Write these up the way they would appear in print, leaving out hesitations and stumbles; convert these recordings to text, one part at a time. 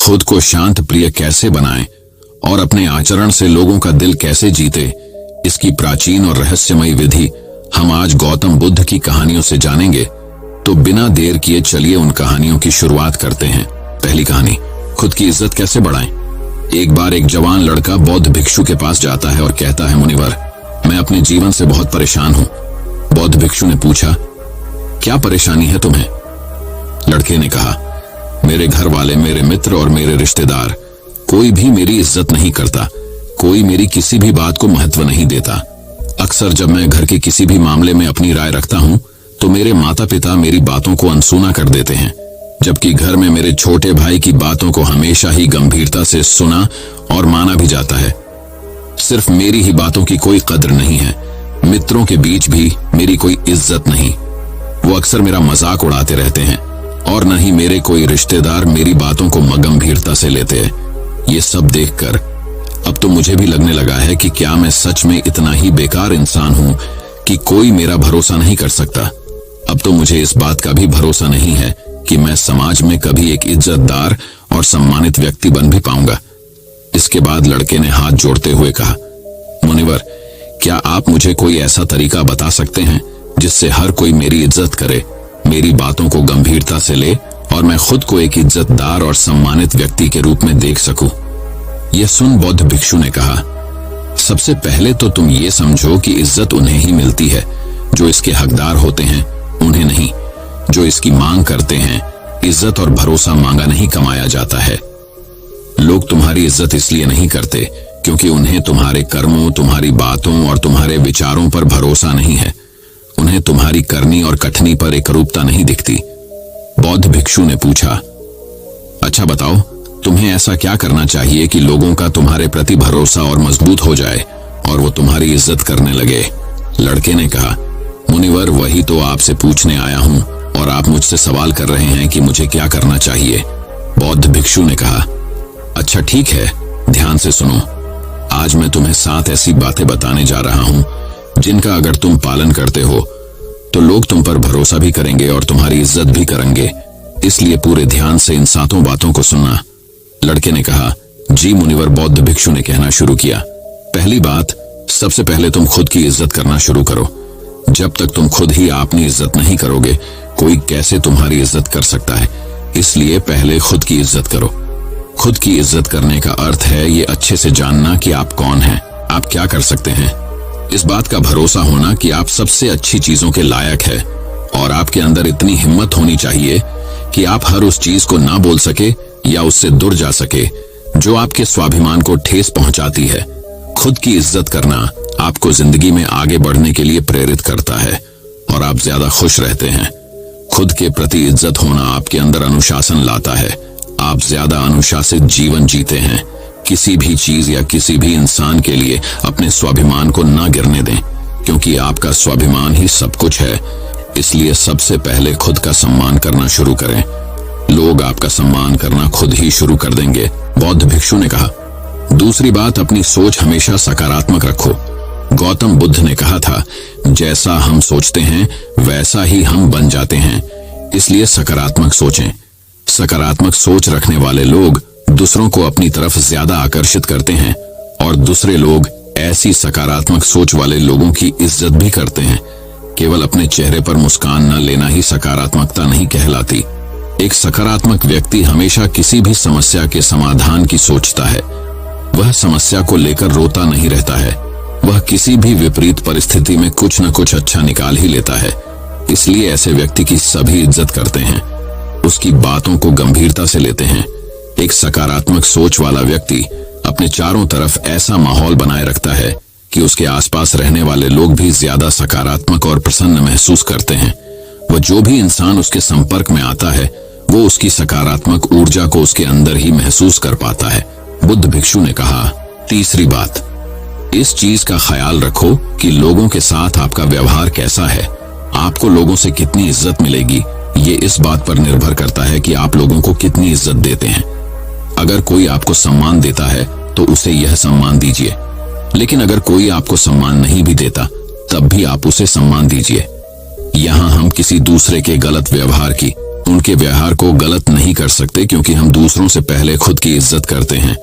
खुद को शांत प्रिय कैसे बनाएं और अपने आचरण से लोगों का दिल कैसे जीते, इसकी प्राचीन और रहस्यमयी विधि हम आज गौतम बुद्ध की कहानियों से जानेंगे। तो बिना देर किए चलिए उन कहानियों की शुरुआत करते हैं। पहली कहानी, खुद की इज्जत कैसे बढ़ाएं। एक बार एक जवान लड़का बौद्ध भिक्षु के पास जाता है और कहता है, मुनिवर, मैं अपने जीवन से बहुत परेशान हूं। बौद्ध भिक्षु ने पूछा, क्या परेशानी है तुम्हें? लड़के ने कहा, मेरे घर वाले, मेरे मित्र और मेरे रिश्तेदार कोई भी मेरी इज्जत नहीं करता, कोई मेरी किसी भी बात को महत्व नहीं देता। अक्सर जब मैं घर के किसी भी मामले में अपनी राय रखता हूं तो मेरे माता पिता मेरी बातों को अनसुना कर देते हैं, जबकि घर में मेरे छोटे भाई की बातों को हमेशा ही गंभीरता से सुना और माना भी जाता है। सिर्फ मेरी ही बातों की कोई कदर नहीं है, मित्रों के बीच भी मेरी कोई इज्जत नहीं। वो अक्सर मेरा मजाक उड़ाते रहते हैं और न ही मेरे कोई रिश्तेदार मेरी बातों को गंभीरता से लेते हैं। ये सब देखकर अब तो मुझे भी लगने लगा है कि क्या मैं सच में इतना ही बेकार इंसान हूं कि कोई मेरा भरोसा नहीं कर सकता। अब तो मुझे इस बात का भी भरोसा नहीं है कि मैं समाज में कभी एक इज्जतदार और सम्मानित व्यक्ति बन भी पाऊंगा। इसके बाद लड़के ने हाथ जोड़ते हुए कहा, मुनिवर, क्या आप मुझे कोई ऐसा तरीका बता सकते हैं जिससे हर कोई मेरी इज्जत करे, मेरी बातों को गंभीरता से ले और मैं खुद को एक इज्जतदार और सम्मानित व्यक्ति के रूप में देख सकूं? यह सुन बौद्ध भिक्षु ने कहा, सबसे पहले तो तुम ये समझो कि इज्जत उन्हें ही मिलती है जो इसके हकदार होते हैं, उन्हें नहीं जो इसकी मांग करते हैं। इज्जत और भरोसा मांगा नहीं, कमाया जाता है। लोग तुम्हारी इज्जत इसलिए नहीं करते क्योंकि उन्हें तुम्हारे कर्मों, तुम्हारी बातों और तुम्हारे विचारों पर भरोसा नहीं है। उन्हें तुम्हारी करनी और कथनी पर एकरूपता नहीं दिखती। बौद्ध भिक्षु ने पूछा, अच्छा बताओ, तुम्हें ऐसा क्या करना चाहिए कि लोगों का तुम्हारे प्रति भरोसा और मजबूत हो जाए और वो तुम्हारी इज्जत करने लगे? लड़के ने कहा, मुनिवर, वही तो आपसे पूछने आया हूं और आप मुझसे सवाल कर रहे हैं कि मुझे क्या करना चाहिए। बौद्ध भिक्षु ने कहा, अच्छा ठीक है, ध्यान से सुनो। आज मैं तुम्हें 7 ऐसी बातें बताने जा रहा हूं जिनका अगर तुम पालन करते हो तो लोग तुम पर भरोसा भी करेंगे और तुम्हारी इज्जत भी करेंगे। इसलिए पूरे ध्यान से इन 7 बातों को सुनना। लड़के ने कहा, जी मुनिवर। बौद्ध भिक्षु ने कहना शुरू किया, पहली बात, सबसे पहले तुम खुद की इज्जत करना शुरू करो। जब तक तुम खुद ही अपनी इज्जत नहीं करोगे, कोई कैसे तुम्हारी इज्जत कर सकता है? इसलिए पहले खुद की इज्जत करो। खुद की इज्जत करने का अर्थ है ये अच्छे से जानना कि आप कौन हैं, आप क्या कर सकते हैं। इस बात का भरोसा होना कि आप सबसे अच्छी चीजों के लायक है और आपके अंदर इतनी हिम्मत होनी चाहिए कि आप हर उस चीज को ना बोल सके या उससे दूर जा सके जो आपके स्वाभिमान को ठेस पहुंचाती है। खुद की इज्जत करना आपको जिंदगी में आगे बढ़ने के लिए प्रेरित करता है और आप ज्यादा खुश रहते हैं। खुद के प्रति इज्जत होना आपके अंदर अनुशासन लाता है। आप ज्यादा अनुशासित जीवन जीते हैं। किसी भी चीज या किसी भी इंसान के लिए अपने स्वाभिमान को ना गिरने दें, क्योंकि आपका स्वाभिमान ही सब कुछ है। इसलिए सबसे पहले खुद का सम्मान करना शुरू करें। लोग आपका सम्मान करना खुद ही शुरू कर देंगे। बौद्ध भिक्षु ने कहा, दूसरी बात, अपनी सोच हमेशा सकारात्मक रखो। गौतम बुद्ध ने कहा था, जैसा हम सोचते हैं वैसा ही हम बन जाते हैं। इसलिए सकारात्मक सोचें। सकारात्मक सोच रखने वाले लोग दूसरों को अपनी तरफ ज्यादा आकर्षित करते हैं और दूसरे लोग ऐसी सकारात्मक सोच वाले लोगों की इज्जत भी करते हैं। केवल अपने चेहरे पर मुस्कान न लेना ही सकारात्मकता नहीं कहलाती। एक सकारात्मक व्यक्ति हमेशा किसी भी समस्या के समाधान की सोचता है। वह समस्या को लेकर रोता नहीं रहता है। वह किसी भी विपरीत परिस्थिति में कुछ न कुछ अच्छा निकाल ही लेता है। इसलिए ऐसे व्यक्ति की सभी इज्जत करते हैं, उसकी बातों को गंभीरता से लेते हैं। एक सकारात्मक सोच वाला व्यक्ति अपने चारों तरफ ऐसा माहौल बनाए रखता है कि उसके आसपास रहने वाले लोग भी ज्यादा सकारात्मक और प्रसन्न महसूस करते हैं। वह जो भी इंसान उसके संपर्क में आता है वो उसकी सकारात्मक ऊर्जा को उसके अंदर ही महसूस कर पाता है। बुद्ध भिक्षु ने कहा, तीसरी बात, इस चीज का ख्याल रखो कि लोगों के साथ आपका व्यवहार कैसा है। आपको लोगों से कितनी इज्जत मिलेगी ये इस बात पर निर्भर करता है कि आप लोगों को कितनी इज्जत देते हैं। अगर कोई आपको सम्मान देता है तो उसे यह सम्मान दीजिए, लेकिन अगर कोई आपको सम्मान नहीं भी देता तब भी आप उसे सम्मान दीजिए। यहाँ हम किसी दूसरे के गलत व्यवहार की उनके व्यवहार को गलत नहीं कर सकते, क्योंकि हम दूसरों से पहले खुद की इज्जत करते हैं।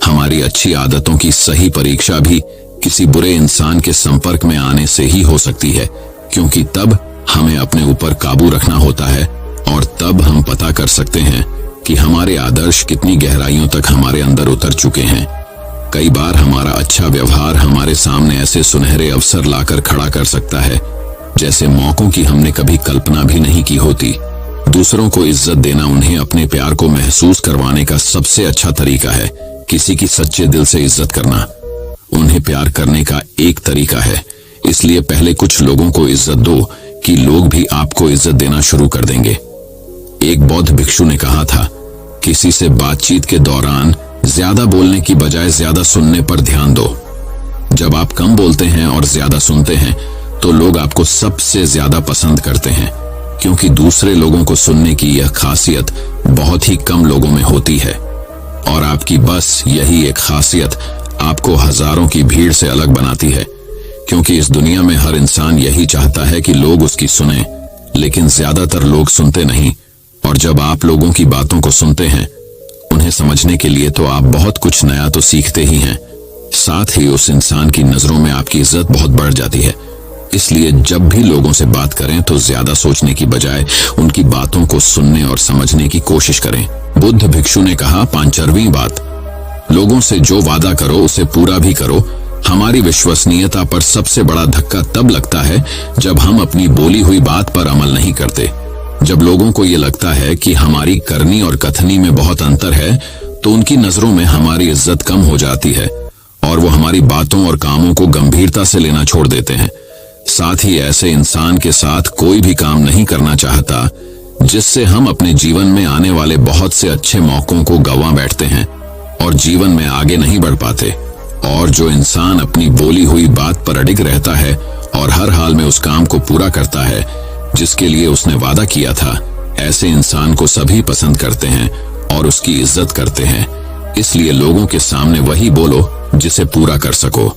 हमारी अच्छी आदतों की सही परीक्षा भी किसी बुरे इंसान के संपर्क में आने से ही हो सकती है, क्योंकि तब हमें अपने ऊपर काबू रखना होता है और तब हम पता कर सकते हैं कि हमारे आदर्श कितनी गहराइयों तक हमारे अंदर उतर चुके हैं। कई बार हमारा अच्छा व्यवहार हमारे सामने ऐसे सुनहरे अवसर लाकर खड़ा कर सकता है, जैसे मौकों की हमने कभी कल्पना भी नहीं की होती। दूसरों को इज्जत देना उन्हें अपने प्यार को महसूस करवाने का सबसे अच्छा तरीका है। किसी की सच्चे दिल से इज्जत करना उन्हें प्यार करने का एक तरीका है। इसलिए पहले कुछ लोगों को इज्जत दो कि लोग भी आपको इज्जत देना शुरू कर देंगे। एक बौद्ध भिक्षु ने कहा था, किसी से बातचीत के दौरान ज्यादा बोलने की बजाय ज्यादा सुनने पर ध्यान दो। जब आप कम बोलते हैं और ज्यादा सुनते हैं तो लोग आपको सबसे ज्यादा पसंद करते हैं, क्योंकि दूसरे लोगों को सुनने की यह खासियत बहुत ही कम लोगों में होती है। और आपकी बस यही एक खासियत आपको हजारों की भीड़ से अलग बनाती है, क्योंकि इस दुनिया में हर इंसान यही चाहता है कि लोग उसकी सुने, लेकिन ज्यादातर लोग सुनते नहीं। और जब आप लोगों की बातों को सुनते हैं उन्हें समझने के लिए, तो आप बहुत कुछ नया तो सीखते ही हैं, साथ ही उस इंसान की नजरों में आपकी इज्जत बहुत बढ़ जाती है। इसलिए जब भी लोगों से बात करें तो ज्यादा सोचने की बजाय उनकी बातों को सुनने और समझने की कोशिश करें। बुद्ध भिक्षु ने कहा, 5वीं बात, लोगों से जो वादा करो उसे पूरा भी करो। हमारी विश्वसनीयता पर सबसे बड़ा धक्का तब लगता है जब हम अपनी बोली हुई बात पर अमल नहीं करते। जब लोगों को ये लगता है कि हमारी करनी और कथनी में बहुत अंतर है, तो उनकी नजरों में हमारी इज्जत कम हो जाती है और वो हमारी बातों और कामों को गंभीरता से लेना छोड़ देते हैं। साथ ही ऐसे इंसान के साथ कोई भी काम नहीं करना चाहता जिससे हम अपने जीवन में आने वाले बहुत से अच्छे मौकों को गंवा बैठते हैं और जीवन में आगे नहीं बढ़ पाते। और जो इंसान अपनी बोली हुई बात पर अडिग रहता है और हर हाल में उस काम को पूरा करता है जिसके लिए उसने वादा किया था, ऐसे इंसान को सभी पसंद करते हैं और उसकी इज्जत करते हैं। इसलिए लोगों के सामने वही बोलो जिसे पूरा कर सको।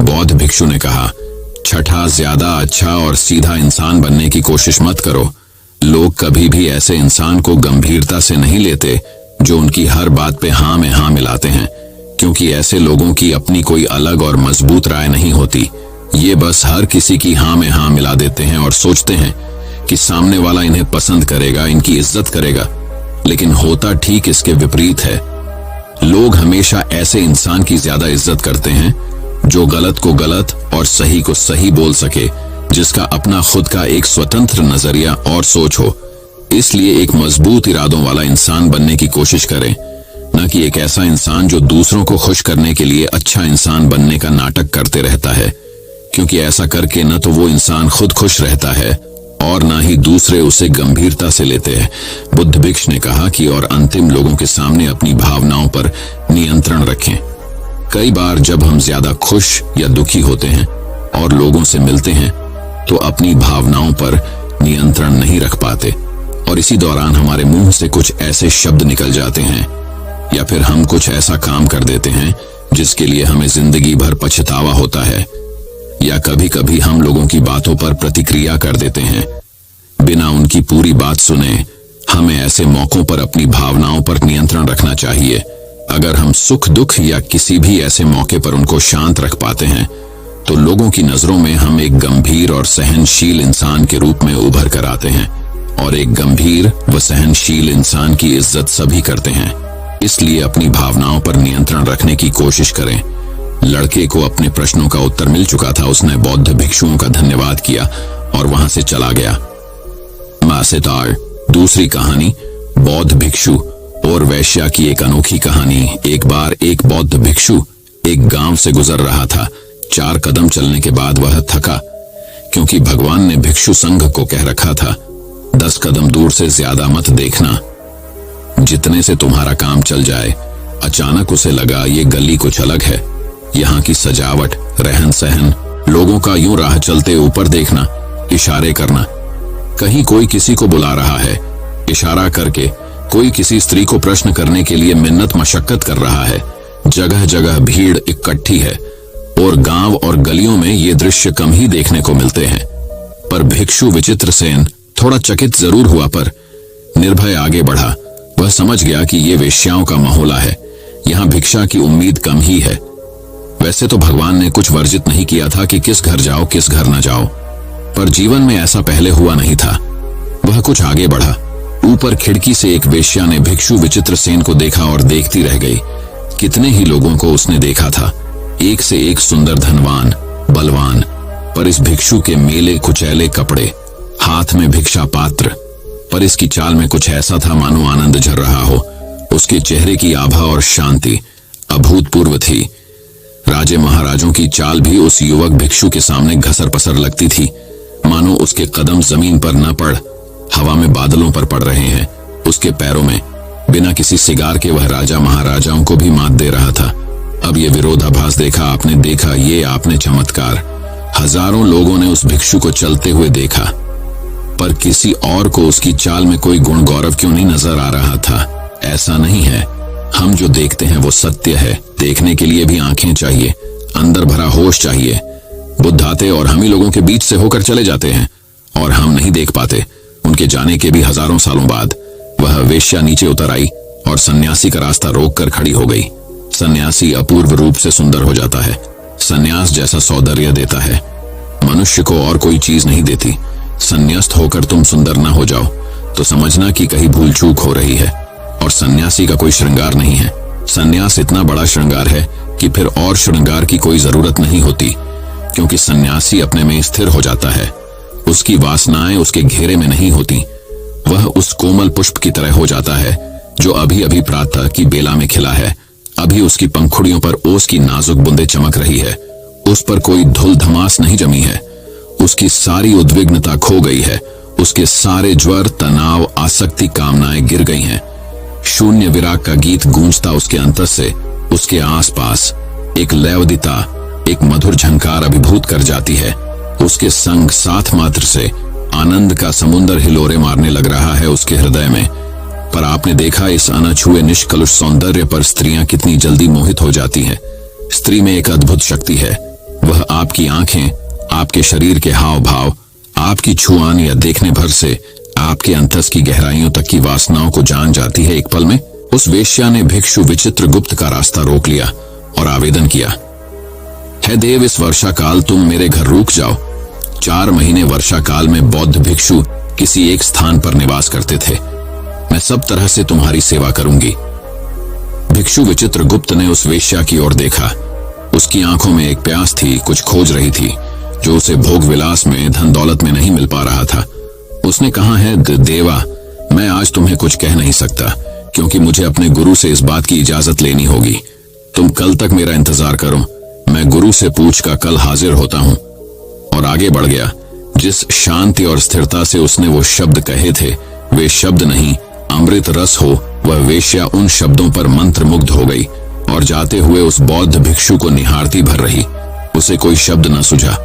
बौद्ध भिक्षु ने कहा, 6, ज्यादा अच्छा और सीधा इंसान बनने की कोशिश मत करो। लोग कभी भी ऐसे इंसान को गंभीरता से नहीं लेते जो उनकी हर बात पे हाँ में हाँ मिलाते हैं, क्योंकि ऐसे लोगों की अपनी कोई अलग और मजबूत राय नहीं होती। ये बस हर किसी की हाँ में हाँ मिला देते हैं और सोचते हैं कि सामने वाला इन्हें पसंद करेगा, इनकी इज्जत करेगा, लेकिन होता ठीक इसके विपरीत है। लोग हमेशा ऐसे इंसान की ज्यादा इज्जत करते हैं जो गलत को गलत और सही को सही बोल सके, जिसका अपना खुद का एक स्वतंत्र नजरिया और सोच हो। इसलिए एक मजबूत इरादों वाला इंसान बनने की कोशिश करें, न कि एक ऐसा इंसान जो दूसरों को खुश करने के लिए अच्छा इंसान बनने का नाटक करते रहता है, क्योंकि ऐसा करके न तो वो इंसान खुद खुश रहता है और न ही दूसरे उसे गंभीरता से लेते हैं। बुद्ध भिक्षु ने कहा कि और अंतिम, लोगों के सामने अपनी भावनाओं पर नियंत्रण रखें। कई बार जब हम ज्यादा खुश या दुखी होते हैं और लोगों से मिलते हैं तो अपनी भावनाओं पर नियंत्रण नहीं रख पाते और इसी दौरान हमारे मुंह से कुछ ऐसे शब्द निकल जाते हैं या फिर हम कुछ ऐसा काम कर देते हैं जिसके लिए हमें जिंदगी भर पछतावा होता है, या कभी कभी हम लोगों की बातों पर प्रतिक्रिया कर देते हैं बिना उनकी पूरी बात सुने। हमें ऐसे मौकों पर अपनी भावनाओं पर नियंत्रण रखना चाहिए। अगर हम सुख दुख या किसी भी ऐसे मौके पर उनको शांत रख पाते हैं तो लोगों की नजरों में हम एक गंभीर और सहनशील इंसान के रूप में उभर कर आते हैं, और एक गंभीर व सहनशील इंसान की इज्जत सभी करते हैं। इसलिए अपनी भावनाओं पर नियंत्रण रखने की कोशिश करें। लड़के को अपने प्रश्नों का उत्तर मिल चुका था। उसने बौद्ध भिक्षुओं का धन्यवाद किया और वहां से चला गया। मासेतार। दूसरी कहानी, बौद्ध भिक्षु और वैश्या की एक अनोखी कहानी। एक बार एक बौद्ध भिक्षु एक गांव से गुजर रहा था। 4 कदम चलने के बाद वह थका, क्योंकि भगवान ने भिक्षु संघ को कह रखा था, 10 कदम दूर से ज्यादा मत देखना, जितने से तुम्हारा काम चल जाए। अचानक उसे लगा ये गली कुछ अलग है। यहाँ की सजावट, रहन सहन, लोगों का यूं राह चलते ऊपर देखना, इशारे करना, कहीं कोई किसी को बुला रहा है, इशारा करके कोई किसी स्त्री को प्रश्न करने के लिए मिन्नत मशक्कत कर रहा है। जगह जगह भीड़ इकट्ठी है और गांव और गलियों में ये दृश्य कम ही देखने को मिलते हैं। पर भिक्षु विचित्र सेन थोड़ा चकित जरूर हुआ, पर निर्भय आगे बढ़ा। वह समझ गया कि ये वेश्याओं का माहौला है, यहाँ भिक्षा की उम्मीद कम ही है। वैसे तो भगवान ने कुछ वर्जित नहीं किया था कि किस घर जाओ किस घर न जाओ, पर जीवन में ऐसा पहले हुआ नहीं था। वह कुछ आगे बढ़ा। ऊपर खिड़की से एक वेश्या ने भिक्षु विचित्र सेन को देखा और देखती रह गई। कितने ही लोगों को उसने देखा था, एक से एक सुंदर, धनवान, बलवान, पर इस भिक्षु के मेले कुचैले कपड़े, हाथ में भिक्षा पात्र, पर इसकी चाल में कुछ ऐसा था मानो आनंद झर रहा हो। उसके चेहरे की आभा और शांति अभूतपूर्व थी। राजे महाराजों की चाल भी उस युवक भिक्षु के सामने घसर पसर लगती थी, मानो उसके कदम जमीन पर न पड़ हवा में बादलों पर पड़ रहे हैं। उसके पैरों में बिना किसी सिगार के वह राजा महाराजाओं को भी मात दे रहा था। अब ये विरोधाभास देखा ये आपने चमत्कार। हजारों लोगों ने उस भिक्षु को चलते हुए देखा, पर किसी और को उसकी चाल में कोई गुण गौरव क्यों नहीं नजर आ रहा था? ऐसा नहीं है, हम जो देखते हैं वो सत्य है। देखने के लिए भी आंखें चाहिए, अंदर भरा होश चाहिए। बुद्ध आते और हम ही लोगों के बीच से होकर चले जाते हैं और हम नहीं देख पाते। उनके जाने के भी हजारों सालों बाद वह वेश्या नीचे उतर आई और सन्यासी का रास्ता रोककर खड़ी हो गई। सन्यासी अपूर्व रूप से सुंदर हो जाता है। सन्यास जैसा सौंदर्य देता है, मनुष्य को और कोई चीज नहीं देती। संन्यास्त होकर तुम सुंदर न हो जाओ तो समझना कि कहीं भूल चूक हो रही है। और सन्यासी का कोई श्रृंगार नहीं है। सन्यास इतना बड़ा श्रृंगार है कि फिर और श्रृंगार की कोई जरूरत नहीं होती, क्योंकि सन्यासी अपने में स्थिर हो जाता है। उसकी वासनाएं उसके घेरे में नहीं होती। वह उस कोमल पुष्प की तरह हो जाता है जो अभी अभी प्रातः की बेला में खिला है। अभी उसकी पंखुड़ियों पर ओस की नाजुक बूंदें चमक रही है। उस पर कोई धूल धमास नहीं जमी है। उसकी सारी उद्विग्नता खो गई है। उसके सारे ज्वर, तनाव, आसक्ति, कामनाएं गिर गई हैं। शून्य विराग का गीत गूंजता उसके अंतर से उसके आसपास एक लयवदिता, एक मधुर झंकार अभिभूत कर जाती है। उसके संग साथ मात्र से आनंद का समुंदर हिलोरे मारने लग रहा है उसके हृदय में। पर आपने देखा इस अनछुए निष्कलुष सौंदर्य पर स्त्रियां कितनी जल्दी मोहित हो जाती हैं। स्त्री में एक अद्भुत शक्ति है। वह आपकी आंखें, आपके शरीर के हाव भाव, आपकी छुआन या देखने भर से आपके अंतस की गहराइयों तक की वासनाओं को जान जाती है एक पल में। उस वेश्या ने भिक्षु विचित्र गुप्त का रास्ता रोक लिया और आवेदन किया, हे देव, इस वर्षा काल तुम मेरे घर रुक जाओ। 4 महीने वर्षा काल में बौद्ध भिक्षु किसी एक स्थान पर निवास करते थे। मैं सब तरह से तुम्हारी सेवा करूंगी। भिक्षु विचित्र गुप्त ने उस वेश्या की ओर देखा। उसकी आंखों में एक प्यास थी, कुछ खोज रही थी जो उसे भोग विलास में, धन दौलत में नहीं मिल पा रहा था। उसने कहा, है देवा, मैं आज तुम्हें कुछ कह नहीं सकता, क्योंकि मुझे अपने गुरु से इस बात की इजाजत लेनी होगी। तुम कल तक मेरा इंतजार करो, मैं गुरु से पूछ कर कल हाजिर होता हूं। और आगे बढ़ गया। जिस शांति और स्थिरता से उसने वो शब्द कहे थे, वे शब्द नहीं, अमृत रस हो। वह वेश्या उन शब्दों पर मंत्र मुग्ध हो गई और जाते हुए उस बौद्ध भिक्षु को निहारती भर रही। उसे कोई शब्द न सूझा।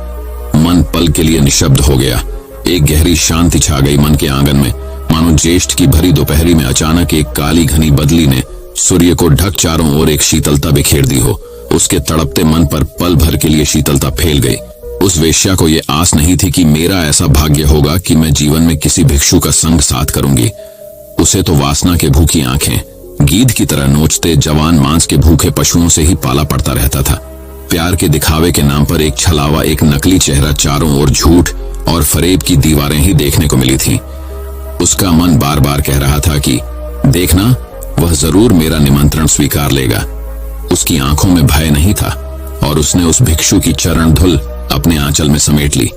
मन पल के लिए निशब्द हो गया। एक गहरी शांति छा गई मन के आंगन में, मानो ज्येष्ठ की भरी दोपहरी में अचानक एक काली घनी बदली ने सूर्य को ढक चारों ओर एक शीतलता बिखेर दी हो। उसके तड़पते मन पर पल भर के लिए शीतलता फैल गई। उस वेश्या को यह आस नहीं थी कि मेरा ऐसा भाग्य होगा कि मैं जीवन में किसी भिक्षु का संग साथ करूंगी। उसे तो वासना के भूखी आंखें गीध की तरह नोचते जवान मांस के भूखे पशुओं से ही पाला पड़ता रहता था। प्यार के दिखावे के नाम पर एक छलावा, एक नकली चेहरा, चारों ओर झूठ और फरेब की दीवारें ही देखने को मिली थी। उसका मन बार बार कह रहा था कि देखना, वह जरूर मेरा निमंत्रण स्वीकार लेगा। उसकी आंखों में भय नहीं था और उसने उस भिक्षु की चरण धुल अपने आंचल में समेट ली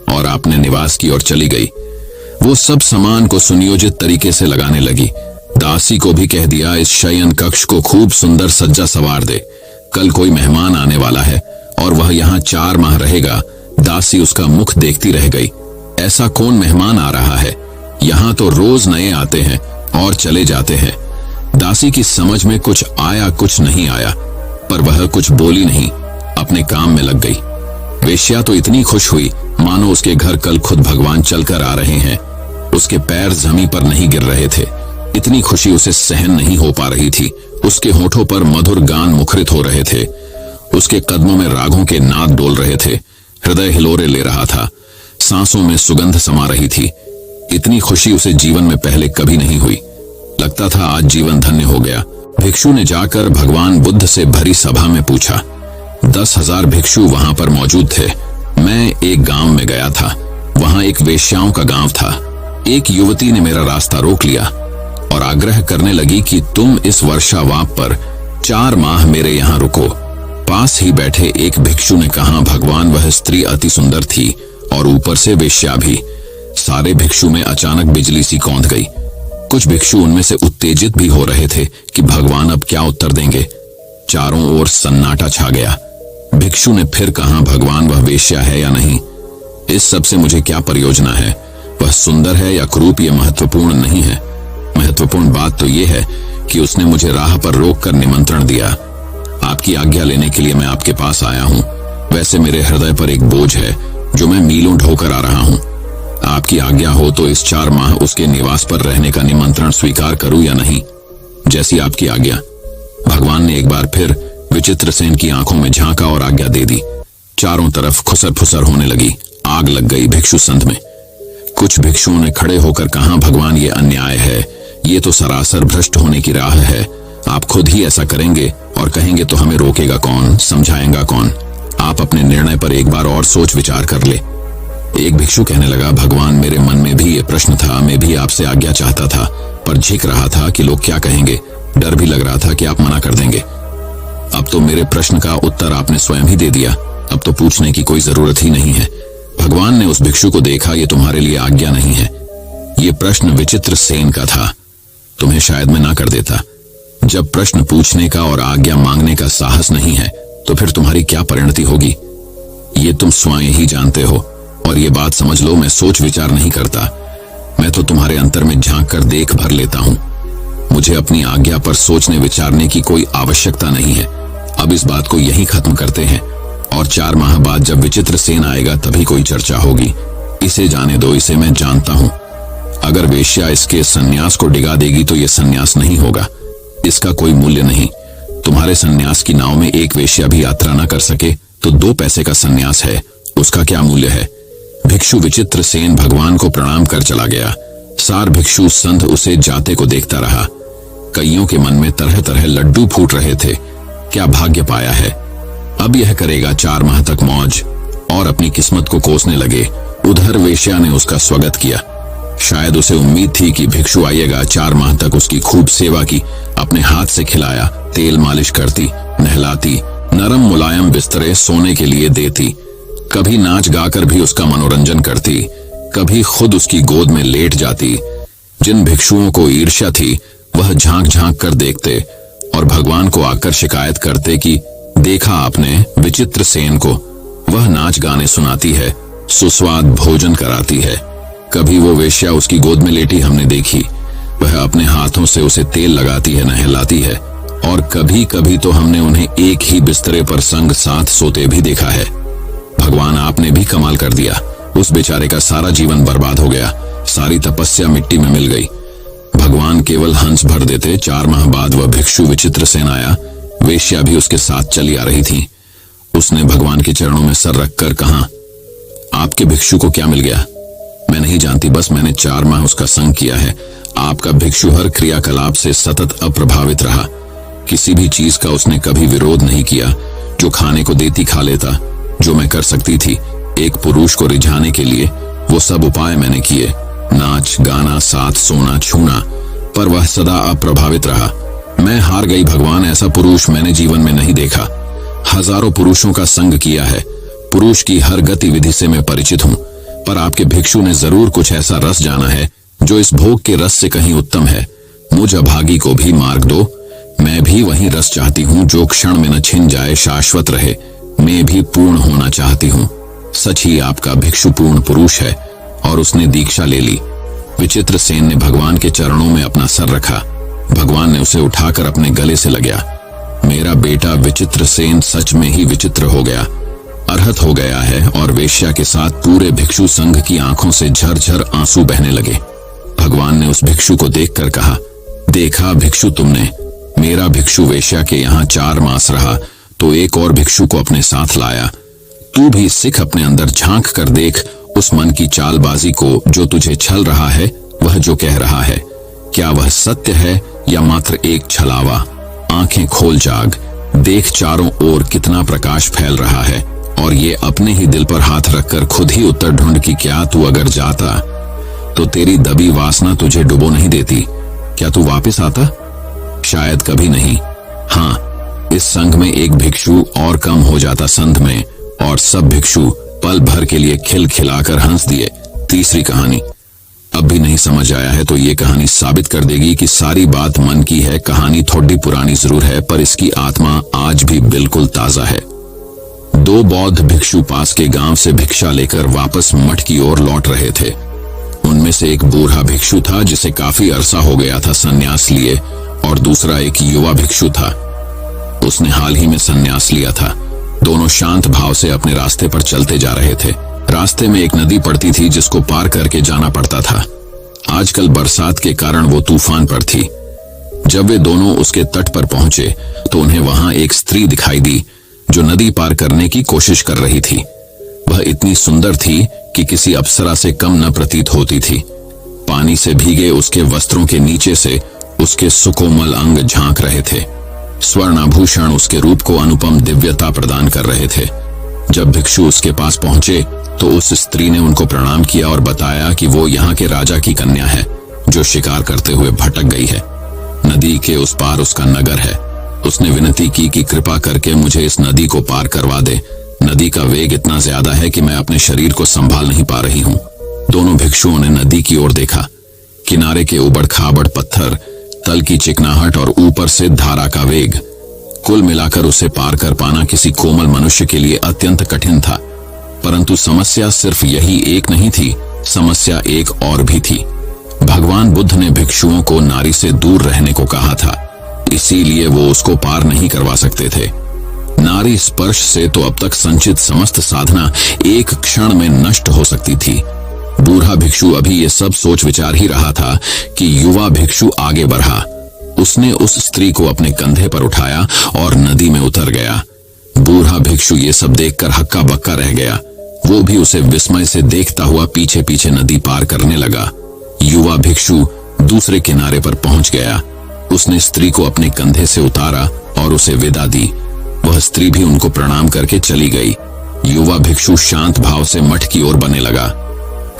और अपने निवास की ओर चली गई। वो सब सामान को सुनियोजित तरीके से लगाने लगी। दासी को भी कह दिया, इस शयन कक्ष को खूब सुंदर सज्जा सवार दे, कल कोई मेहमान आने वाला है और वह यहाँ 4 माह रहेगा। दासी उसका मुख देखती रह गई। ऐसा कौन मेहमान आ रहा है? यहाँ तो रोज नए आते हैं और चले जाते हैं। दासी की समझ में कुछ आया, कुछ नहीं आया, पर वह कुछ बोली नहीं, अपने काम में लग गई। वेश्या तो इतनी खुश हुई मानो उसके घर कल खुद भगवान चलकर आ रहे हैं। उसके पैर जमीन पर नहीं गिर रहे थे। इतनी खुशी उसे सहन नहीं हो पा रही थी। उसके होठों पर मधुर गान मुखरित हो रहे थे। उसके कदमों में रागों के नाद डोल रहे थे। हृदय हिलोरे ले रहा था। सांसों में सुगंध समा रही थी। इतनी खुशी उसे जीवन में पहले कभी नहीं हुई। लगता था आज जीवन धन्य हो गया। भिक्षु ने जाकर भगवान बुद्ध से भरी सभा में पूछा। 10,000 भिक्षु वहां पर मौजूद थे। मैं एक गांव में गया था। वहां एक वेश्याओं का गांव था। एक युवती ने मेरा रास्ता रोक लिया और आग्रह करने लगी कि तुम इस वर्षावाप पर 4 माह मेरे यहाँ रुको। पास ही बैठे एक भिक्षु ने कहा, भगवान वह स्त्री अति सुंदर थी और ऊपर से वेश्या भी। सारे भिक्षु में अचानक बिजली सी कौंध गई। कुछ भिक्षु उनमें से उत्तेजित भी हो रहे थे कि भगवान अब क्या उत्तर देंगे। चारों ओर सन्नाटा छा गया। भिक्षु ने फिर कहा, भगवान वह वेश्या है या नहीं, इस सब से मुझे क्या प्रयोजना है। वह सुंदर है या क्रूप ये महत्वपूर्ण नहीं है। महत्वपूर्ण बात तो ये है कि उसने मुझे राह पर रोककर निमंत्रण दिया। आपकी आज्ञा लेने के लिए मैं आपके पास आया हूँ। वैसे मेरे हृदय पर एक बोझ है जो मैं मीलों ढोकर आ रहा हूँ। आपकी आज्ञा हो तो इस 4 माह उसके निवास पर रहने का निमंत्रण स्वीकार करूं या नहीं। जैसी आपकी आज्ञा। भगवान ने एक बार फिर विचित्रसेन की आंखों में झांका और आज्ञा दे दी। चारों तरफ खुसर फुसर होने लगी। आग लग गई भिक्षु संघ में। कुछ भिक्षुओं ने खड़े होकर कहा, भगवान ये अन्याय है, ये तो सरासर भ्रष्ट होने की राह है। आप खुद ही ऐसा करेंगे और कहेंगे तो हमें रोकेगा कौन, समझाएगा कौन। आप अपने निर्णय पर एक बार और सोच विचार कर ले। एक भिक्षु कहने लगा, भगवान मेरे मन में भी ये प्रश्न था। मैं भी आपसे आज्ञा चाहता था पर झिक रहा था कि लोग क्या कहेंगे। डर भी लग रहा था कि आप मना कर देंगे। अब तो मेरे प्रश्न का उत्तर आपने स्वयं ही दे दिया। अब तो पूछने की कोई जरूरत ही नहीं है। भगवान ने उस भिक्षु को देखा, ये तुम्हारे लिए आज्ञा नहीं है। ये प्रश्न विचित्रसेन का था। तुम्हें शायद मैं ना कर देता। जब प्रश्न पूछने का और आज्ञा मांगने का साहस नहीं है तो फिर तुम्हारी क्या परिणति होगी, ये तुम स्वयं ही जानते हो। और ये बात समझ लो, मैं सोच विचार नहीं करता। मैं तो तुम्हारे अंतर में झांक कर देख भर लेता हूँ। मुझे अपनी आज्ञा पर सोचने विचारने की कोई आवश्यकता नहीं है। अब इस बात को यहीं खत्म करते हैं और 4 माह बाद जब विचित्रसेन आएगा तभी कोई चर्चा होगी। इसे जाने दो, इसे मैं जानता हूँ। अगर वेश्या इसके सन्यास को डिगा देगी तो ये सन्यास नहीं होगा। इसका कोई मूल्य नहीं। तुम्हारे सन्यास की नाव में एक वेश्या भी यात्रा न कर सके तो 2 पैसे का सन्यास है, उसका क्या मूल्य है। भिक्षु विचित्रसेन भगवान को प्रणाम कर चला गया। सार भिक्षु संत उसे जाते को देखता रहा। कईयों के मन में तरह तरह लड्डू फूट रहे थे। क्या भाग्य पाया है, अब यह करेगा 4 माह तक मौज। और अपनी किस्मत को कोसने लगे। उधर वेश्या ने उसका स्वागत किया। शायद उसे उम्मीद थी कि भिक्षु आएगा, 4 माह तक उसकी खूब सेवा की, अपने हाथ से खिलाया, तेल मालिश करती, नहलाती, नरम मुलायम बिस्तरे सोने के लिए देती, कभी नाच गाकर भी उसका मनोरंजन करती, कभी खुद उसकी गोद में लेट जाती। जिन भिक्षुओं को ईर्ष्या थी वह झांक झांक कर देखते और भगवान को आकर शिकायत करते कि देखा आपने विचित्रसेन को, वह नाच गाने सुनाती है, सुस्वाद भोजन कराती है। कभी वो वेश्या उसकी गोद में लेटी हमने देखी, वह अपने हाथों से उसे तेल लगाती है, नहलाती है। और कभी कभी तो हमने उन्हें एक ही बिस्तरे पर संग साथ सोते भी देखा है। भगवान आपने भी कमाल कर दिया। उस बेचारे का सारा जीवन बर्बाद हो गया, सारी तपस्या मिट्टी में मिल गई। भगवान केवल हंस भर देते। 4 माह बाद वह भिक्षु विचित्रसेन आया। वेश्या भी उसके साथ चली आ रही थी। उसने भगवान के चरणों में सर रखकर कहा, आपके भिक्षु को क्या मिल गया। मैं नहीं जानती, बस मैंने 4 माह उसका संग किया है। आपका भिक्षु हर क्रियाकलाप से सतत अप्रभावित रहा। किसी भी चीज का उसने कभी विरोध नहीं किया। जो खाने को देती खा लेता। जो मैं कर सकती थी एक पुरुष को रिझाने के लिए, वो सब उपाय मैंने किए, नाच गाना, साथ सोना, छूना, पर वह सदा अप्रभावित रहा। मैं हार गई भगवान, ऐसा पुरुष मैंने जीवन में नहीं देखा। हजारों पुरुषों का संग किया है, पुरुष की हर गतिविधि से मैं परिचित हूँ, पर आपके भिक्षु ने जरूर कुछ ऐसा रस जाना है जो इस भोग के रस से कहीं उत्तम है। मुझ अभागी को भी मार्ग दो। मैं भी वही रस चाहती हूँ जो क्षण में न छिन जाए, शाश्वत रहे। मैं भी पूर्ण होना चाहती हूँ। सच ही आपका भिक्षु पूर्ण पुरुष है। और उसने दीक्षा ले ली। विचित्रसेन ने भगवान के चरणों में अपना सर रखा। भगवान ने उसे उठाकर अपने गले से लगाया। मेरा बेटा विचित्रसेन सच में ही विचित्र हो गया, अर्हत हो गया है। और वेश्या के साथ पूरे भिक्षु संघ की आंखों से झरझर आंसू बहने लगे। भगवान ने उस भिक्षु को देखकर कहा, देखा भिक्षु तुमने, मेरा भिक्षु वेश्या के यहाँ 4 मास रहा तो एक और भिक्षु को अपने साथ लाया। तू भी सिख अपने अंदर झांक कर देख, उस मन की चालबाजी को जो तुझे छल रहा है, वह जो कह रहा है, क्या वह सत्य है या मात्र एक छलावा? आंखें खोल जाग, देख चारों ओर कितना प्रकाश फैल रहा है, और ये अपने ही दिल पर हाथ रखकर खुद ही उत्तर ढूंढ कि क्या तू अगर जाता तो तेरी दबी वासना तुझे डुबो नहीं देती? क्या तू वापस आता? शायद कभी नहीं। हाँ, इस संघ में एक भिक्षु और कम हो जाता संध में, और सब भिक्षु पल भर के लिए खिलखिलाकर हंस दिए। तीसरी कहानी। अब भी नहीं समझ आया है तो ये कहानी साबित कर देगी कि सारी बात मन की है। कहानी थोड़ी पुरानी जरूर है, पर इसकी आत्मा आज भी बिल्कुल ताजा है। दो बौद्ध भिक्षु पास के गांव से भिक्षा लेकर वापस मठ की ओर लौट रहे थे। उनमें से एक बूढ़ा भिक्षु था जिसे काफी अरसा हो गया था संन्यास लिए, और दूसरा एक युवा भिक्षु था, उसने हाल ही में संन्यास लिया था। दोनों शांत भाव से अपने रास्ते पर चलते जा रहे थे। रास्ते में एक नदी पड़ती थी जिसको पार करके जाना पड़ता था। आजकल बरसात के कारण वो तूफान पर थी। जब वे दोनों उसके तट पर पहुंचे तो उन्हें वहां एक स्त्री दिखाई दी जो नदी पार करने की कोशिश कर रही थी। वह इतनी सुंदर थी कि किसी अप्सरा से कम न प्रतीत होती थी। पानी से भीगे उसके वस्त्रों के नीचे से उसके सुकोमल अंग झांक रहे थे। स्वर्णाभूषण उसके रूप को अनुपम दिव्यता प्रदान कर रहे थे। जब भिक्षु उसके पास पहुंचे तो उस स्त्री ने उनको प्रणाम किया और बताया कि वो यहाँ के राजा की कन्या है जो शिकार करते हुए भटक गई है। नदी के उस पार उसका नगर है। उसने विनती की कि कृपा करके मुझे इस नदी को पार करवा दे। नदी का वेग इतना ज्यादा है कि मैं अपने शरीर को संभाल नहीं पा रही हूँ। दोनों भिक्षुओं ने नदी की ओर देखा। किनारे के उबड़ खाबड़ पत्थर, तल की चिकनाहट और ऊपर से धारा का वेग, कुल मिलाकर उसे पार कर पाना किसी कोमल मनुष्य के लिए अत्यंत कठिन था। परंतु समस्या सिर्फ यही एक नहीं थी, समस्या एक और भी थी। भगवान बुद्ध ने भिक्षुओं को नारी से दूर रहने को कहा था, इसीलिए वो उसको पार नहीं करवा सकते थे। नारी स्पर्श से तो अब तक संचित समस्त साधना एक क्षण में नष्ट हो सकती थी। बूढ़ा भिक्षु अभी ये सब सोच विचार ही रहा था कि युवा भिक्षु आगे बढ़ा। उसने उस स्त्री को अपने कंधे पर उठाया और नदी में उतर गया। बूढ़ा भिक्षु ये सब देखकर हक्का बक्का रह गया। वो भी उसे विस्मय से देखता हुआ पीछे पीछे नदी पार करने लगा। युवा भिक्षु दूसरे किनारे पर पहुंच गया। उसने स्त्री को अपने कंधे से उतारा और उसे विदा दी। वह स्त्री भी उनको प्रणाम करके चली गई। युवा भिक्षु शांत भाव से मठ की ओर बढ़ने लगा।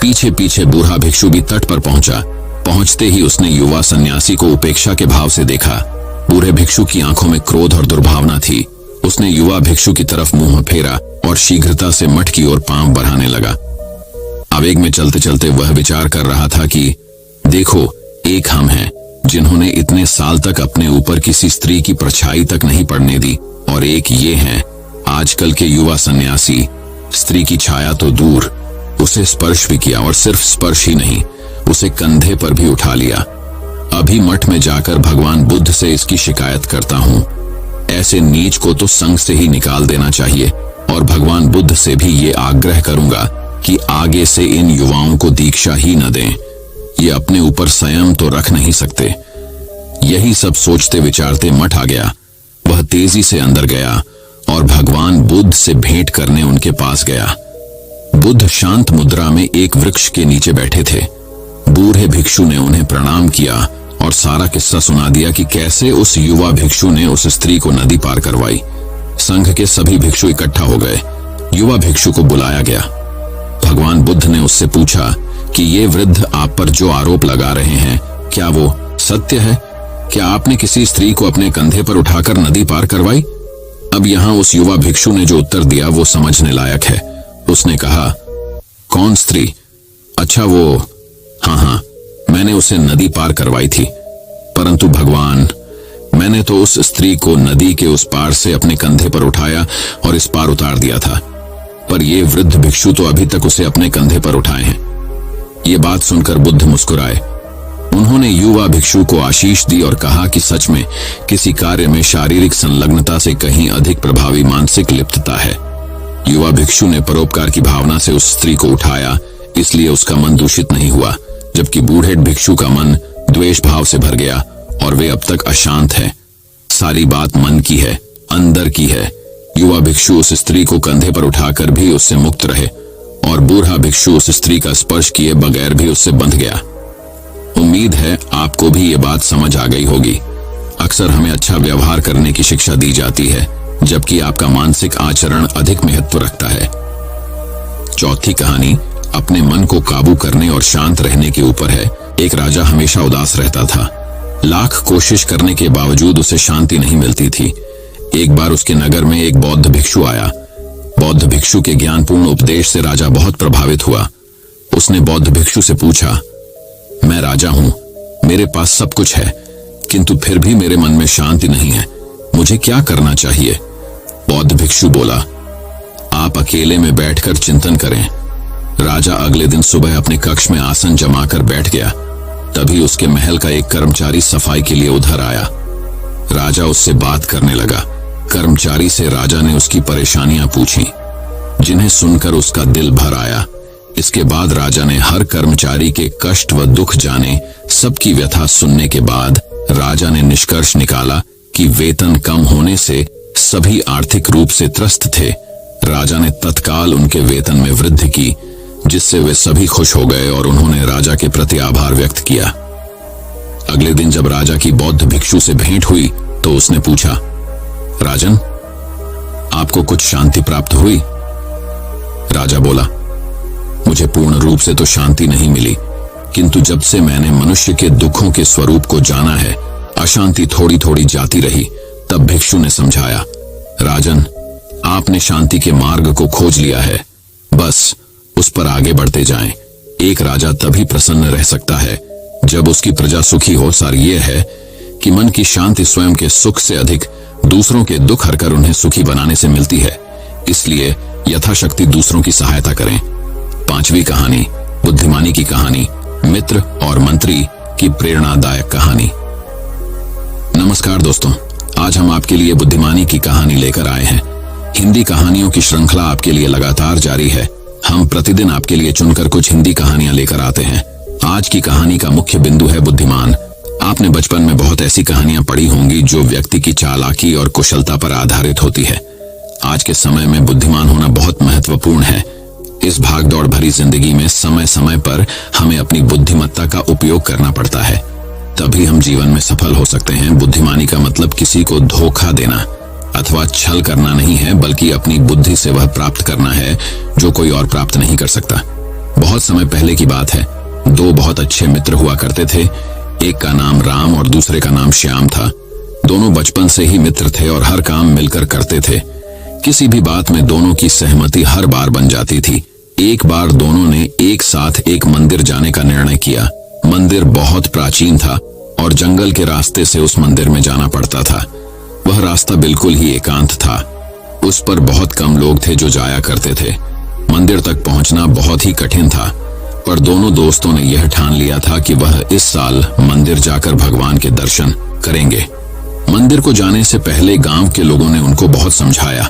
पीछे पीछे बूढ़ा भिक्षु भी तट पर पहुंचा। पहुंचते ही उसने युवा सन्यासी को उपेक्षा के भाव से देखा। बूढ़े भिक्षु की आंखों में क्रोध और दुर्भावना थी। उसने युवा भिक्षु की तरफ मुंह फेरा और शीघ्रता से मठ की ओर पांव बढ़ाने लगा। आवेग में चलते चलते वह विचार कर रहा था कि देखो, एक हम हैं जिन्होंने इतने साल तक अपने ऊपर किसी स्त्री की परछाई तक नहीं पड़ने दी, और एक ये हैं आजकल के युवा सन्यासी। स्त्री की छाया तो दूर, उसे स्पर्श भी किया, और सिर्फ स्पर्श ही नहीं, उसे कंधे पर भी उठा लिया। अभी मठ में जाकर भगवान बुद्ध से इसकी शिकायत करता हूँ। ऐसे नीच को तो संघ से ही निकाल देना चाहिए, और भगवान बुद्ध से भी ये आग्रह करूंगा कि आगे से इन युवाओं को दीक्षा ही न दें। ये अपने ऊपर संयम तो रख नहीं सकते। यही सब सोचते विचारते मठ आ गया। वह तेजी से अंदर गया और भगवान बुद्ध से भेंट करने उनके पास गया। बुद्ध शांत मुद्रा में एक वृक्ष के नीचे बैठे थे। बूढ़े भिक्षु ने उन्हें प्रणाम किया और सारा किस्सा सुना दिया कि कैसे उस युवा भिक्षु ने उस स्त्री को नदी पार करवाई। संघ के सभी भिक्षु इकट्ठा हो गए। युवा भिक्षु को बुलाया गया। भगवान बुद्ध ने उससे पूछा कि ये वृद्ध आप पर जो आरोप लगा रहे हैं, क्या वो सत्य है? क्या आपने किसी स्त्री को अपने कंधे पर उठाकर नदी पार करवाई? अब यहाँ उस युवा भिक्षु ने जो उत्तर दिया वो समझने लायक है। उसने कहा, कौन स्त्री? अच्छा, वो हाँ, मैंने उसे नदी पार करवाई थी। परंतु भगवान, मैंने तो उस स्त्री को नदी के उस पार से अपने कंधे पर उठाया और इस पार उतार दिया था, पर ये वृद्ध भिक्षु तो अभी तक उसे अपने कंधे पर उठाए हैं। ये बात सुनकर बुद्ध मुस्कुराए। उन्होंने युवा भिक्षु को आशीष दी और कहा कि सच में किसी कार्य में शारीरिक संलग्नता से कहीं अधिक प्रभावी मानसिक लिप्तता है। युवा भिक्षु ने परोपकार की भावना से उस स्त्री को उठाया, इसलिए उसका मन दूषित नहीं हुआ, जबकि बूढ़े भिक्षु का मन द्वेष भाव से भर गया और वे अब तक अशांत है। सारी बात मन की है, अंदर की है। युवा भिक्षु उस स्त्री को कंधे पर उठाकर भी उससे मुक्त रहे। और बूढ़ा भिक्षु उस स्त्री का स्पर्श किए बगैर भी उससे बंध गया। उम्मीद है आपको भी ये बात समझ आ गई होगी। अक्सर हमें अच्छा व्यवहार करने की शिक्षा दी जाती है, जबकि आपका मानसिक आचरण अधिक महत्व रखता है। चौथी कहानी अपने मन को काबू करने और शांत रहने के ऊपर है। एक राजा हमेशा उदास रहता था। लाख कोशिश करने के बावजूद उसे शांति नहीं मिलती थी। एक बार उसके नगर में एक बौद्ध भिक्षु आया। बौद्ध भिक्षु के ज्ञानपूर्ण उपदेश से राजा बहुत प्रभावित हुआ। उसने बौद्ध भिक्षु से पूछा, मैं राजा हूं, मेरे पास सब कुछ है, किंतु फिर भी मेरे मन में शांति नहीं है, मुझे क्या करना चाहिए? बौद्ध भिक्षु बोला, आप अकेले में बैठकर चिंतन करें। राजा अगले दिन सुबह अपने कक्ष में आसन जमाकर बैठ गया। तभी उसके महल का एक कर्मचारी सफाई के लिए उधर आया। राजा उससे बात करने लगा। कर्मचारी से राजा ने उसकी परेशानियां पूछी, जिन्हें सुनकर उसका दिल भर आया। इसके बाद राजा ने हर कर्मचारी के कष्ट व दुख जाने, सबकी व्यथा सुनने के बाद राजा ने निष्कर्ष निकाला कि वेतन कम होने से सभी आर्थिक रूप से त्रस्त थे। राजा ने तत्काल उनके वेतन में वृद्धि की, जिससे वे सभी खुश हो गए और उन्होंने राजा के प्रति आभार व्यक्त किया। अगले दिन जब राजा की बौद्ध भिक्षु से भेंट हुई तो उसने पूछा, राजन, आपको कुछ शांति प्राप्त हुई? राजा बोला, मुझे पूर्ण रूप से तो शांति नहीं मिली, किंतु जब से मैंने मनुष्य के दुखों के स्वरूप को जाना है, अशांति थोड़ी थोड़ी जाती रही। तब भिक्षु ने समझाया, राजन, आपने शांति के मार्ग को खोज लिया है, बस उस पर आगे बढ़ते जाएं। एक राजा तभी प्रसन्न रह सकता है जब उसकी प्रजा सुखी हो। सार यह है कि मन की शांति स्वयं के सुख से अधिक दूसरों के दुख हरकर उन्हें सुखी बनाने से मिलती है। इसलिए यथाशक्ति दूसरों की सहायता करें। पांचवी कहानी बुद्धिमानी की कहानी, मित्र और मंत्री की प्रेरणादायक कहानी। नमस्कार दोस्तों, आज हम आपके लिए बुद्धिमानी की कहानी लेकर आए हैं। हिंदी कहानियों की श्रृंखला आपके लिए लगातार जारी है। हम प्रतिदिन आपके लिए चुनकर कुछ हिंदी कहानियां लेकर आते हैं। आज की कहानी का मुख्य बिंदु है बुद्धिमान। आपने बचपन में बहुत ऐसी कहानियां पढ़ी होंगी जो व्यक्ति की चालाकी और कुशलता पर आधारित होती है। आज के समय में बुद्धिमान होना बहुत महत्वपूर्ण है। इस भागदौड़ भरी जिंदगी में समय समय पर हमें अपनी बुद्धिमत्ता का उपयोग करना पड़ता है, तभी हम जीवन में सफल हो सकते हैं। बुद्धिमानी का मतलब किसी को धोखा देना अथवा छल करना नहीं है, बल्कि अपनी बुद्धि से वह प्राप्त करना है जो कोई और प्राप्त नहीं कर सकता। बहुत समय पहले की बात है। दो बहुत अच्छे मित्र हुआ करते थे। एक का नाम राम और दूसरे का नाम श्याम था। दोनों बचपन से ही मित्र थे और हर काम मिलकर करते थे। किसी भी बात में दोनों की सहमति हर बार बन जाती थी। एक बार दोनों ने एक साथ एक मंदिर जाने का निर्णय किया। मंदिर बहुत प्राचीन था और जंगल के रास्ते से उस मंदिर में जाना पड़ता था। वह रास्ता बिल्कुल ही एकांत था। उस पर बहुत कम लोग थे जो जाया करते थे। मंदिर तक पहुंचना बहुत ही कठिन था, पर दोनों दोस्तों ने यह ठान लिया था कि वह इस साल मंदिर जाकर भगवान के दर्शन करेंगे। मंदिर को जाने से पहले गांव के लोगों ने उनको बहुत समझाया,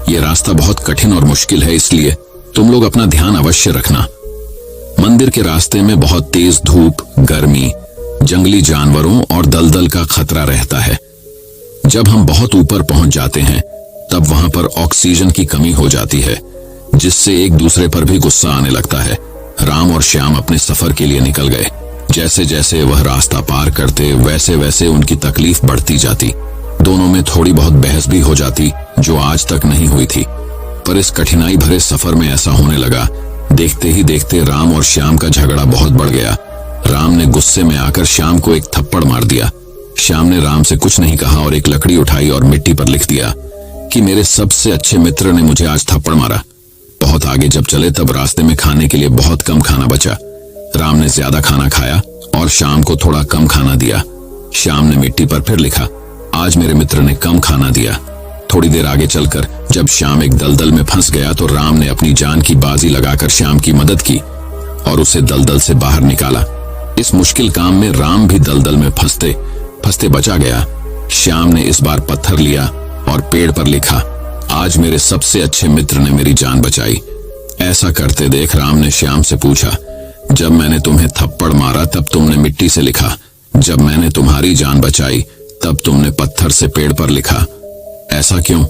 यह रास्ता बहुत कठिन और मुश्किल है, इसलिए तुम लोग अपना ध्यान अवश्य रखना। मंदिर के रास्ते में बहुत तेज धूप, गर्मी, जंगली जानवरों और दलदल का खतरा रहता है। जब हम बहुत ऊपर पहुंच जाते हैं तब वहां पर ऑक्सीजन की कमी हो जाती है, जिससे एक दूसरे पर भी गुस्सा आने लगता है। राम और श्याम अपने सफर के लिए निकल गए। जैसे जैसे वह रास्ता पार करते वैसे वैसे उनकी तकलीफ बढ़ती जाती। दोनों में थोड़ी बहुत बहस भी हो जाती, जो आज तक नहीं हुई थी। पर इस कठिनाई भरे सफर में ऐसा होने लगा, देखते ही देखते राम और श्याम का झगड़ा बहुत बढ़ गया। राम ने गुस्से में आकर श्याम को एक थप्पड़ मार दिया। श्याम ने राम से कुछ नहीं कहा और एक लकड़ी उठाई और मिट्टी पर लिख दिया कि मेरे सबसे अच्छे मित्र ने मुझे आज थप्पड़ मारा। बहुत आगे जब चले तब रास्ते में खाने के लिए बहुत कम खाना बचा। राम ने ज्यादा खाना खाया और श्याम को थोड़ा कम खाना दिया। श्याम ने मिट्टी पर फिर लिखा, आज मेरे मित्र ने कम खाना दिया। थोड़ी देर आगे चलकर जब श्याम एक दलदल में फंस गया तो राम ने अपनी जान की बाजी लगाकर श्याम की मदद की और उसे दलदल से बाहर निकाला। इस मुश्किल काम में राम भी दलदल में फंसते फंसते बचा गया। श्याम ने इस बार पत्थर लिया और पेड़ पर लिखा, आज मेरे सबसे अच्छे मित्र ने मेरी जान बचाई। ऐसा करते देख राम ने श्याम से पूछा, जब मैंने तुम्हें थप्पड़ मारा तब तुमने मिट्टी से लिखा, जब मैंने तुम्हारी जान बचाई तब तुमने पत्थर से पेड़ पर लिखा, ऐसा क्यों?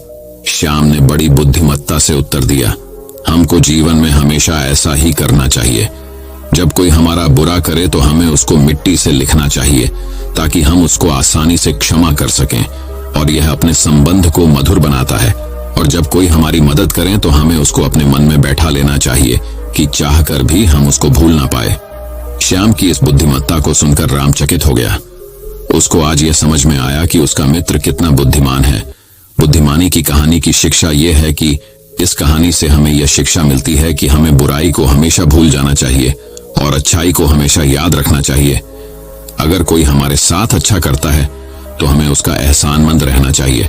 श्याम ने बड़ी बुद्धिमत्ता से उत्तर दिया, हमको जीवन में हमेशा ऐसा ही करना चाहिए। जब कोई हमारा बुरा करे तो हमें उसको मिट्टी से लिखना चाहिए ताकि हम उसको आसानी से क्षमा कर सकें, और यह अपने संबंध को मधुर बनाता है। और जब कोई हमारी मदद करे तो हमें उसको अपने मन में बैठा लेना चाहिए कि चाहकर भी हम उसको भूल ना पाए। श्याम की इस बुद्धिमत्ता को सुनकर राम चकित हो गया। उसको आज यह समझ में आया कि उसका मित्र कितना बुद्धिमान है। बुद्धिमानी की कहानी की शिक्षा यह है कि इस कहानी से हमें यह शिक्षा मिलती है कि हमें बुराई को हमेशा भूल जाना चाहिए और अच्छाई को हमेशा याद रखना चाहिए। अगर कोई हमारे साथ अच्छा करता है तो हमें उसका एहसानमंद रहना चाहिए,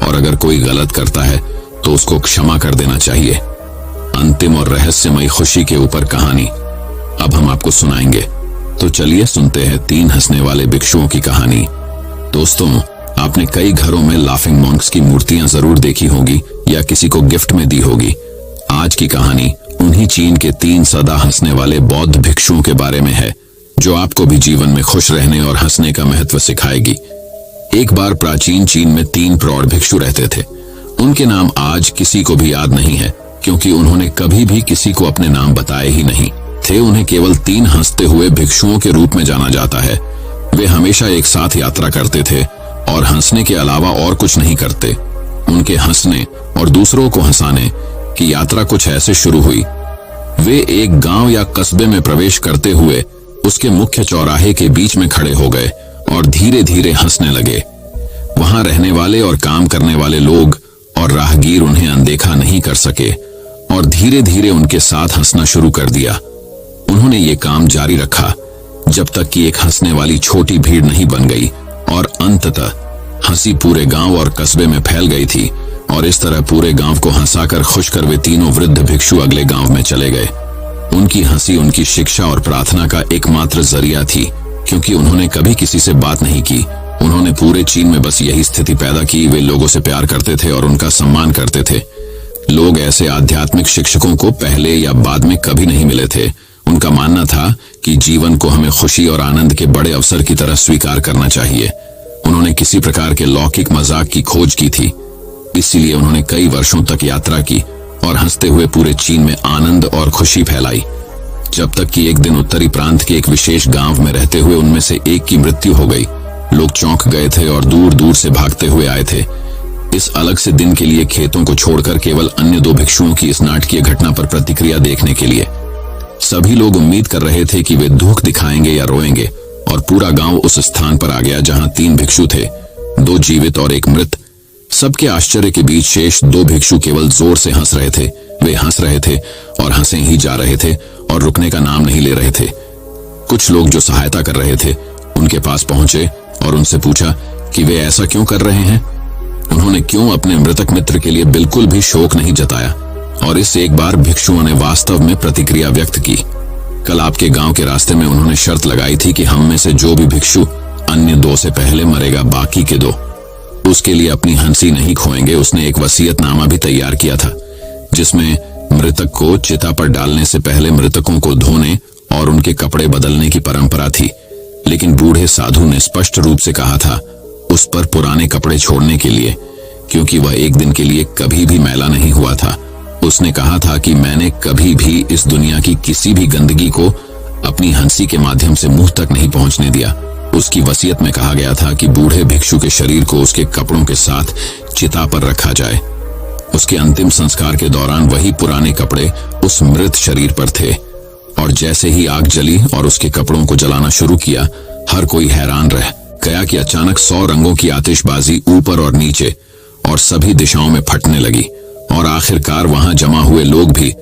और अगर कोई गलत करता है तो उसको क्षमा कर देना चाहिए। अंतिम और रहस्यमयी खुशी के ऊपर कहानी अब हम आपको सुनाएंगे। तो चलिए सुनते हैं 3 हंसने वाले भिक्षुओं की कहानी। दोस्तों, आपने कई घरों में लाफिंग मॉन्क्स की मूर्तियां जरूर देखी होगी या किसी को गिफ्ट में दी होगी। आज की कहानी उन्हीं चीन के 3 सदा हंसने वाले बौद्ध भिक्षुओं के बारे में है, जो आपको भी जीवन में खुश रहने और हंसने का महत्व सिखाएगी। एक बार प्राचीन चीन में 3 प्रौढ़ भिक्षु रहते थे। उनके नाम आज किसी को भी याद नहीं है, क्योंकि उन्होंने कभी भी किसी को अपने नाम बताए ही नहीं थे। उन्हें केवल 3 हंसते हुए भिक्षुओं के रूप में जाना जाता है। वे हमेशा एक साथ यात्रा करते थे और हंसने के अलावा और कुछ नहीं करते। उनके हंसने और दूसरों को हंसाने की यात्रा कुछ ऐसे शुरू हुई। वे एक गांव या कस्बे में प्रवेश करते हुए उसके मुख्य चौराहे के बीच में खड़े हो गए और धीरे धीरे हंसने लगे। वहां रहने वाले और काम करने वाले लोग और राहगीर उन्हें अनदेखा नहीं कर सके और धीरे धीरे उनके साथ हंसना शुरू कर दिया। उन्होंने ये काम जारी रखा जब तक कि एक हंसने वाली छोटी भीड़ नहीं बन गई और अंततः हंसी पूरे गांव और कस्बे में फैल गई थी। और इस तरह पूरे गांव को हंसाकर खुश कर वे तीनों वृद्ध भिक्षु अगले गांव में चले गए। उनकी हंसी उनकी शिक्षा और प्रार्थना का एकमात्र जरिया थी, क्योंकि उन्होंने कभी किसी से बात नहीं की। उन्होंने पूरे चीन में बस यही स्थिति पैदा की। वे लोगों से प्यार करते थे और उनका सम्मान करते थे। लोग ऐसे आध्यात्मिक शिक्षकों को पहले या बाद में कभी नहीं मिले थे। उनका मानना था कि जीवन को हमें खुशी और आनंद के बड़े अवसर की तरह स्वीकार करना चाहिए। उन्होंने किसी प्रकार के लौकिक मजाक की खोज की थी, इसीलिए उन्होंने कई वर्षों तक यात्रा की और हंसते हुए पूरे चीन में आनंद और खुशी फैलाई। जब तक कि एक दिन उत्तरी प्रांत के एक विशेष गांव में रहते हुए उनमें से एक की मृत्यु हो गई। लोग चौंक गए थे और दूर दूर से भागते हुए आए थे इस अलग से दिन के लिए, खेतों को छोड़कर केवल अन्य 2 भिक्षुओं की इस नाटकीय घटना पर प्रतिक्रिया देखने के लिए। सभी लोग उम्मीद कर रहे थे कि वे दुख दिखाएंगे या रोएंगे, और पूरा गांव उस स्थान पर आ गया जहां 3 भिक्षु थे, 2 जीवित और 1 मृत। सबके आश्चर्य के बीच शेष 2 भिक्षु केवल जोर से हंस रहे थे। वे हंस रहे थे और हंसे ही जा रहे थे और रुकने का नाम नहीं ले रहे थे। कुछ लोग जो सहायता कर रहे थे उनके पास पहुंचे और उनसे पूछा कि वे ऐसा क्यों कर रहे हैं। उन्होंने क्यों अपने मृतक मित्र के लिए बिल्कुल भी शोक नहीं जताया, और इस एक बार भिक्षुओं ने वास्तव में प्रतिक्रिया व्यक्त की। कल आपके गांव के रास्ते में उन्होंने शर्त लगाई थी कि हम में से जो भी भिक्षु अन्य 2 से पहले मरेगा, बाकी के 2 उसके लिए अपनी हंसी नहीं खोएंगे। उसने एक वसीयतनामा भी तैयार किया था, जिसमें मृतक को चिता पर डालने से पहले मृतकों को धोने और उनके कपड़े बदलने की परंपरा थी। लेकिन बूढ़े साधु ने स्पष्ट रूप से कहा था उस पर पुराने कपड़े छोड़ने के लिए, क्योंकि वह एक दिन के लिए कभी भी मैला नहीं हुआ था। उसने कहा था कि मैंने कभी भी इस दुनिया की किसी भी गंदगी को अपनी हंसी के माध्यम से मुंह तक नहीं पहुंचने दिया। उसकी वसीयत में कहा गया था कि बूढ़े भिक्षु के शरीर को उसके कपड़ों के साथ चिता पर रखा जाए। उसके अंतिम संस्कार के दौरान वही पुराने कपड़े उस मृत शरीर पर थे, और जैसे ही आग जली और उसके कपड़ों को जलाना शुरू किया, हर कोई हैरान रह गया कि अचानक 100 रंगों की आतिशबाजी ऊपर और नीचे और सभी दिशाओं में फटने लगी, और आखिरकार वहां जमा हुए लोग भी